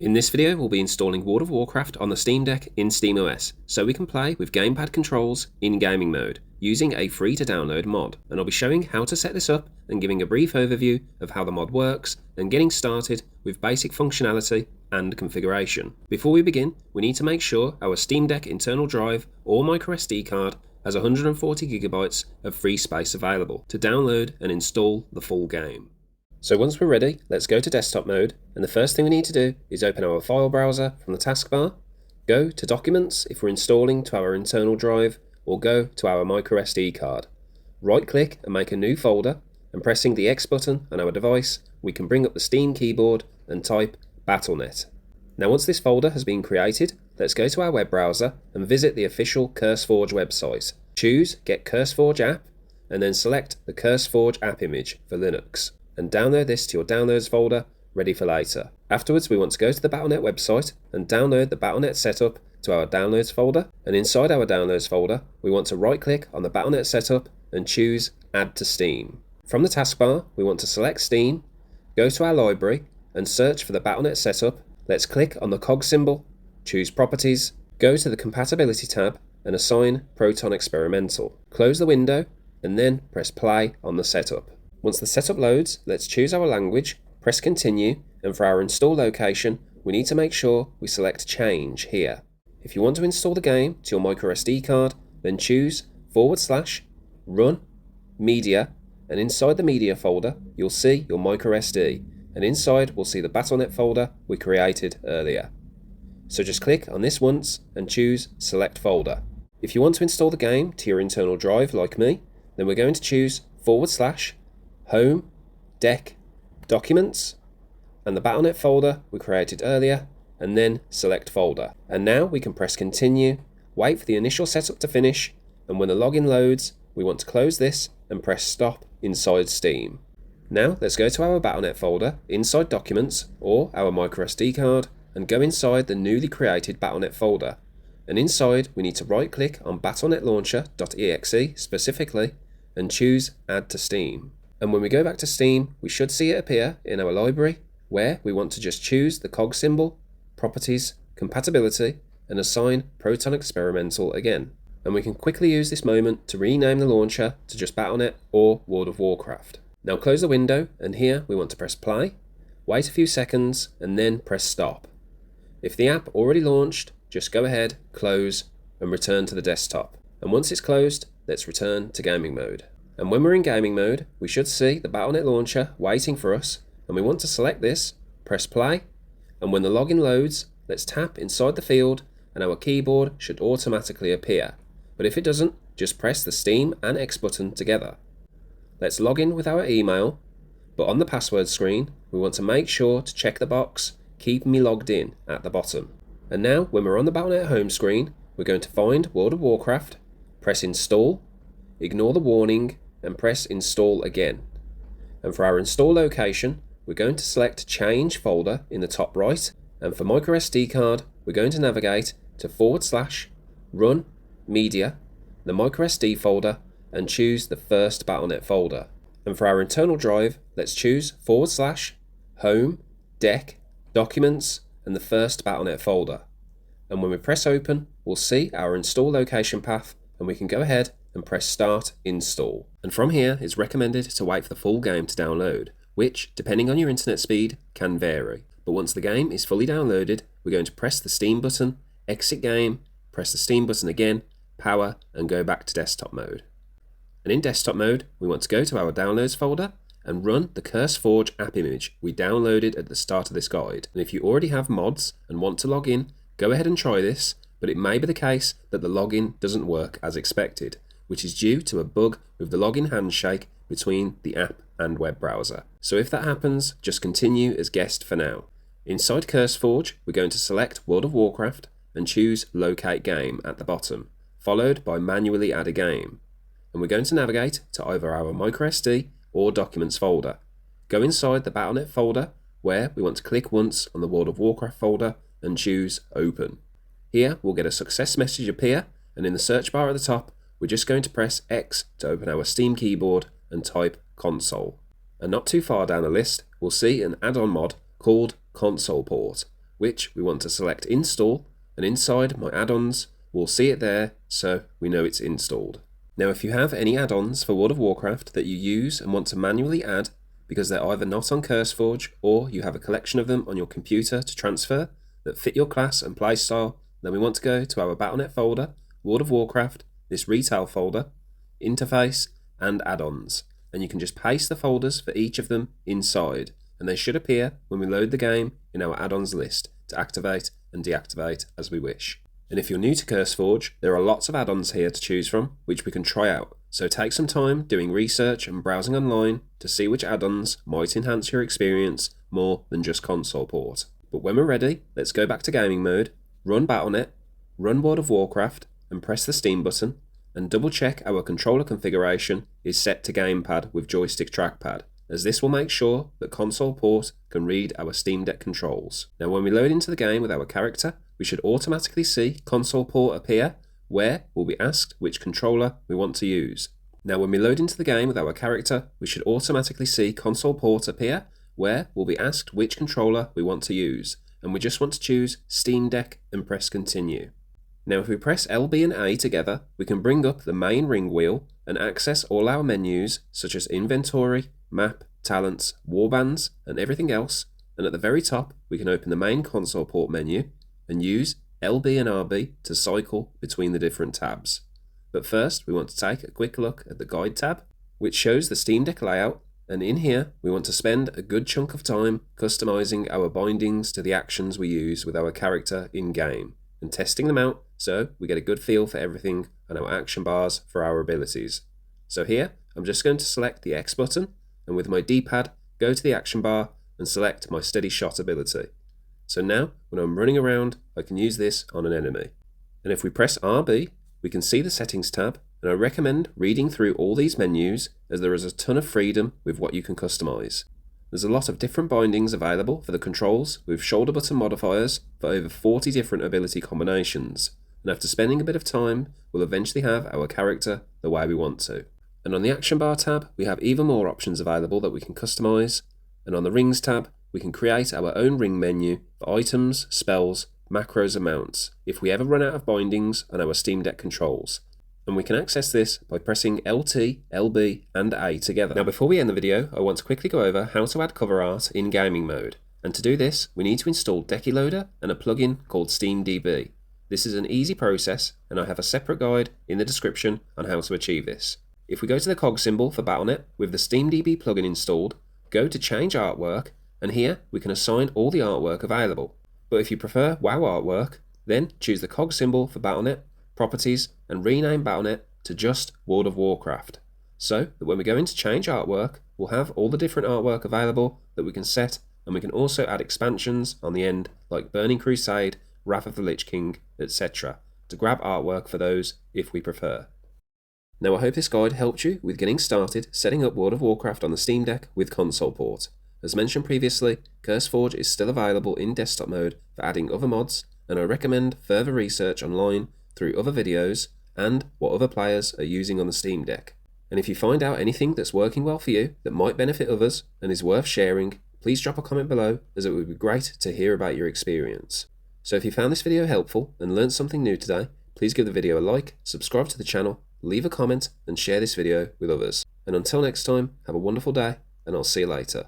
In this video, we'll be installing World of Warcraft on the Steam Deck in SteamOS, so we can play with gamepad controls in gaming mode, using a free-to-download mod. And I'll be showing how to set this up and giving a brief overview of how the mod works and getting started with basic functionality and configuration. Before we begin, we need to make sure our Steam Deck internal drive or microSD card has 140GB of free space available to download and install the full game. So once we're ready, let's go to desktop mode, and the first thing we need to do is open our file browser from the taskbar, go to Documents if we're installing to our internal drive, or go to our microSD card. Right click and make a new folder, and pressing the X button on our device, we can bring up the Steam keyboard and type BattleNet. Now once this folder has been created, let's go to our web browser and visit the official CurseForge website. Choose Get CurseForge app, and then select the CurseForge app image for Linux, and download this to your downloads folder, ready for later. Afterwards, we want to go to the BattleNet website and download the BattleNet setup to our downloads folder, and inside our downloads folder, we want to right click on the BattleNet setup and choose Add to Steam. From the taskbar, we want to select Steam, go to our library and search for the BattleNet setup. Let's click on the cog symbol, choose Properties, go to the Compatibility tab and assign Proton Experimental. Close the window and then press play on the setup. Once the setup loads, let's choose our language, press continue, and for our install location, we need to make sure we select change here. If you want to install the game to your microSD card, then choose /run media, and inside the media folder, you'll see your microSD, and inside we'll see the BattleNet folder we created earlier. So just click on this once and choose select folder. If you want to install the game to your internal drive like me, then we're going to choose /home, deck, documents, and the BattleNet folder we created earlier, and then select folder. And now we can press continue, wait for the initial setup to finish, and when the login loads, we want to close this and press stop inside Steam. Now let's go to our BattleNet folder inside documents or our microSD card and go inside the newly created BattleNet folder. And inside we need to right click on BattleNet Launcher.exe specifically and choose Add to Steam. And when we go back to Steam, we should see it appear in our library, where we want to just choose the cog symbol, Properties, Compatibility, and assign Proton Experimental again. And we can quickly use this moment to rename the launcher to just BattleNet or World of Warcraft. Now close the window, and here we want to press play, wait a few seconds, and then press stop. If the app already launched, just go ahead, close, and return to the desktop. And once it's closed, let's return to gaming mode. And when we're in gaming mode, we should see the BattleNet launcher waiting for us, and we want to select this, press play, and when the login loads, let's tap inside the field and our keyboard should automatically appear. But if it doesn't, just press the Steam and X button together. Let's log in with our email, but on the password screen, we want to make sure to check the box, Keep Me Logged In at the bottom. And now, when we're on the BattleNet home screen, we're going to find World of Warcraft, press Install, ignore the warning, and press Install again. And for our install location, we're going to select Change folder in the top right, and for microSD card, we're going to navigate to /run media, the microSD folder, and choose the first BattleNet folder. And for our internal drive, let's choose /home, deck, documents, and the first BattleNet folder. And when we press open, we'll see our install location path, and we can go ahead and press Start Install. And from here, it's recommended to wait for the full game to download, which, depending on your internet speed, can vary. But once the game is fully downloaded, we're going to press the Steam button, exit game, press the Steam button again, power, and go back to desktop mode. And in desktop mode, we want to go to our downloads folder and run the CurseForge app image we downloaded at the start of this guide. And if you already have mods and want to log in, go ahead and try this, but it may be the case that the login doesn't work as expected, which is due to a bug with the login handshake between the app and web browser. So if that happens, just continue as guest for now. Inside CurseForge, we're going to select World of Warcraft and choose Locate Game at the bottom, followed by Manually Add a Game. And we're going to navigate to either our microSD or Documents folder. Go inside the BattleNet folder, where we want to click once on the World of Warcraft folder and choose Open. Here we'll get a success message appear, and in the search bar at the top, we're just going to press X to open our Steam keyboard and type console. And not too far down the list, we'll see an add-on mod called ConsolePort, which we want to select Install, and inside my add-ons, we'll see it there so we know it's installed. Now if you have any add-ons for World of Warcraft that you use and want to manually add because they're either not on CurseForge or you have a collection of them on your computer to transfer that fit your class and playstyle, then we want to go to our BattleNet folder, World of Warcraft, this retail folder, interface, and add-ons. And you can just paste the folders for each of them inside, and they should appear when we load the game in our add-ons list to activate and deactivate as we wish. And if you're new to CurseForge, there are lots of add-ons here to choose from, which we can try out. So take some time doing research and browsing online to see which add-ons might enhance your experience more than just ConsolePort. But when we're ready, let's go back to gaming mode, run BattleNet, run World of Warcraft, and press the Steam button, and double check our controller configuration is set to gamepad with joystick trackpad, as this will make sure that ConsolePort can read our Steam Deck controls. Now when we load into the game with our character, we should automatically see ConsolePort appear, where we'll be asked which controller we want to use. Now when we load into the game with our character, we should automatically see ConsolePort appear, where we'll be asked which controller we want to use, and we just want to choose Steam Deck and press continue. Now if we press LB and A together, we can bring up the main ring wheel and access all our menus such as inventory, map, talents, warbands, and everything else, and at the very top we can open the main ConsolePort menu and use LB and RB to cycle between the different tabs. But first we want to take a quick look at the Guide tab, which shows the Steam Deck layout, and in here we want to spend a good chunk of time customizing our bindings to the actions we use with our character in-game, and testing them out so we get a good feel for everything and our action bars for our abilities. So here I'm just going to select the X button, and with my D-pad go to the action bar and select my steady shot ability. So now when I'm running around I can use this on an enemy. And if we press RB, we can see the settings tab, and I recommend reading through all these menus as there is a ton of freedom with what you can customize. There's a lot of different bindings available for the controls with shoulder button modifiers for over 40 different ability combinations, and after spending a bit of time we'll eventually have our character the way we want to. And on the action bar tab we have even more options available that we can customize, and on the rings tab we can create our own ring menu for items, spells, macros and mounts if we ever run out of bindings on our Steam Deck controls. And we can access this by pressing LT, LB and A together. Now before we end the video, I want to quickly go over how to add cover art in gaming mode. And to do this, we need to install Decky Loader and a plugin called SteamDB. This is an easy process, and I have a separate guide in the description on how to achieve this. If we go to the cog symbol for BattleNet with the SteamDB plugin installed, go to Change Artwork, and here we can assign all the artwork available. But if you prefer WoW artwork, then choose the cog symbol for BattleNet, Properties, and rename BattleNet to just World of Warcraft, so that when we go into Change Artwork, we'll have all the different artwork available that we can set, and we can also add expansions on the end like Burning Crusade, Wrath of the Lich King, etc. to grab artwork for those if we prefer. Now I hope this guide helped you with getting started setting up World of Warcraft on the Steam Deck with ConsolePort. As mentioned previously, CurseForge is still available in desktop mode for adding other mods, and I recommend further research online through other videos and what other players are using on the Steam Deck. And if you find out anything that's working well for you that might benefit others and is worth sharing, please drop a comment below, as it would be great to hear about your experience. So if you found this video helpful and learned something new today, please give the video a like, subscribe to the channel, leave a comment and share this video with others. And until next time, have a wonderful day, and I'll see you later.